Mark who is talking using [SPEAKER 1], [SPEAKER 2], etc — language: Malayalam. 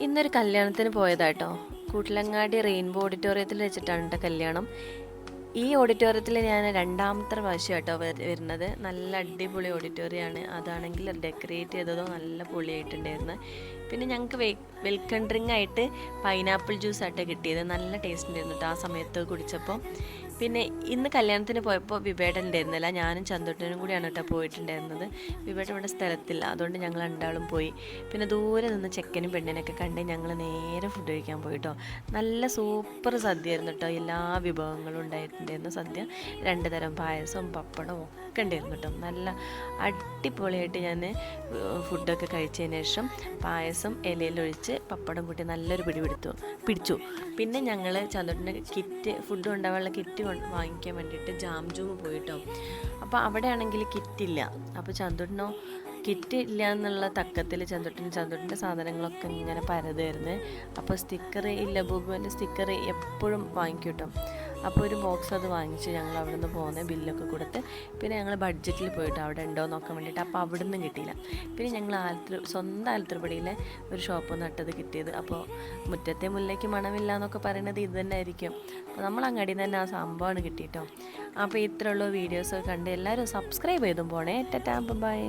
[SPEAKER 1] ഇന്നൊരു കല്യാണത്തിന് പോയതാട്ടോ. കൂട്ടിലങ്ങാടി റെയിൻബോ ഓഡിറ്റോറിയത്തിൽ വെച്ചിട്ടാണ് കേട്ടോ കല്യാണം. ഈ ഓഡിറ്റോറിയത്തിൽ ഞാൻ രണ്ടാമത്തെ പ്രാവശ്യം കേട്ടോ വരുന്നത്. നല്ല അടിപൊളി ഓഡിറ്റോറിയമാണ്. അതാണെങ്കിൽ ഡെക്കറേറ്റ് ചെയ്തതോ നല്ല പൊളിയായിട്ടുണ്ടായിരുന്നു. പിന്നെ ഞങ്ങൾക്ക് വെൽക്കം ഡ്രിങ്ക് ആയിട്ട് പൈനാപ്പിൾ ജ്യൂസ് ആയിട്ട് കിട്ടിയത്. നല്ല ടേസ്റ്റ് ഉണ്ടായിരുന്നു കേട്ടോ ആ സമയത്ത് കുടിച്ചപ്പോൾ. പിന്നെ ഇന്ന് കല്യാണത്തിന് പോയപ്പോൾ വിവേടൻ ഉണ്ടായിരുന്നില്ല. ഞാനും ചന്തുട്ടനും കൂടിയാണ് കേട്ടോ പോയിട്ടുണ്ടായിരുന്നത്. വിവേടൻ ഇവിടെ സ്ഥലത്തില്ല, അതുകൊണ്ട് ഞങ്ങൾ രണ്ടാളും പോയി. പിന്നെ ദൂരെ നിന്ന് ചെക്കനും പെണ്ണിനൊക്കെ കണ്ട് ഞങ്ങൾ നേരെ ഫുഡ് കഴിക്കാൻ പോയിട്ടോ. നല്ല സൂപ്പർ സദ്യ ആയിരുന്നു കേട്ടോ. എല്ലാ വിഭവങ്ങളും ഉണ്ടായിട്ടുണ്ടായിരുന്നു സദ്യ. 2 തരം പായസവും പപ്പടവും ഒക്കെ ഉണ്ടായിരുന്നു കേട്ടോ. നല്ല അടിപൊളിയായിട്ട് ഞാൻ ഫുഡൊക്കെ കഴിച്ചതിന് ശേഷം പായസം ഇലയിലൊഴിച്ച് പപ്പടം കൂട്ടി നല്ലൊരു പിടിച്ചു. പിന്നെ ഞങ്ങൾ ചന്തുട്ടിൻ്റെ കിറ്റ്, ഫുഡ് കൊണ്ടുപോകാനുള്ള കിറ്റ് വാങ്ങിക്കാൻ വേണ്ടിയിട്ട് ജാംജൂമ് പോയിട്ടോ. അപ്പോൾ അവിടെ ആണെങ്കിൽ കിറ്റില്ല. അപ്പോൾ ചന്തുട്ടിനോ കിറ്റ് ഇല്ല എന്നുള്ള തക്കത്തിൽ ചന്തുട്ടിൻ്റെ സാധനങ്ങളൊക്കെ ഇങ്ങനെ പരതായിരുന്നു. അപ്പോൾ സ്റ്റിക്കർ ഇല്ല, ബൂബുവിൻ്റെ സ്റ്റിക്കർ എപ്പോഴും വാങ്ങിക്കും കേട്ടോ. അപ്പോൾ ഒരു ബോക്സ് അത് വാങ്ങിച്ച് ഞങ്ങൾ അവിടെ നിന്ന് പോകുന്നത്, ബില്ലൊക്കെ കൊടുത്ത്. പിന്നെ ഞങ്ങൾ ബഡ്ജറ്റിൽ പോയിട്ട് അവിടെ ഉണ്ടോ നോക്കാൻ വേണ്ടിയിട്ട്. അപ്പോൾ അവിടെ നിന്നും കിട്ടിയില്ല. പിന്നെ ഞങ്ങൾ സ്വന്തം ആലത്തൂർപടിയിലെ ഒരു ഷോപ്പിൽ നിന്ന് ഇട്ടത് കിട്ടിയത്. അപ്പോൾ മുറ്റത്തെ മുല്ലയ്ക്ക് മണമില്ല എന്നൊക്കെ പറയുന്നത് ഇത് തന്നെ ആയിരിക്കും. അപ്പോൾ നമ്മൾ അങ്ങാടിയിൽ നിന്ന് തന്നെ ആ സംഭവമാണ് കിട്ടിയിട്ടോ. അപ്പോൾ ഇത്രയുള്ള വീഡിയോസൊക്കെ കണ്ട് എല്ലാവരും സബ്സ്ക്രൈബ് ചെയ്തും പോണേ. Tata bye.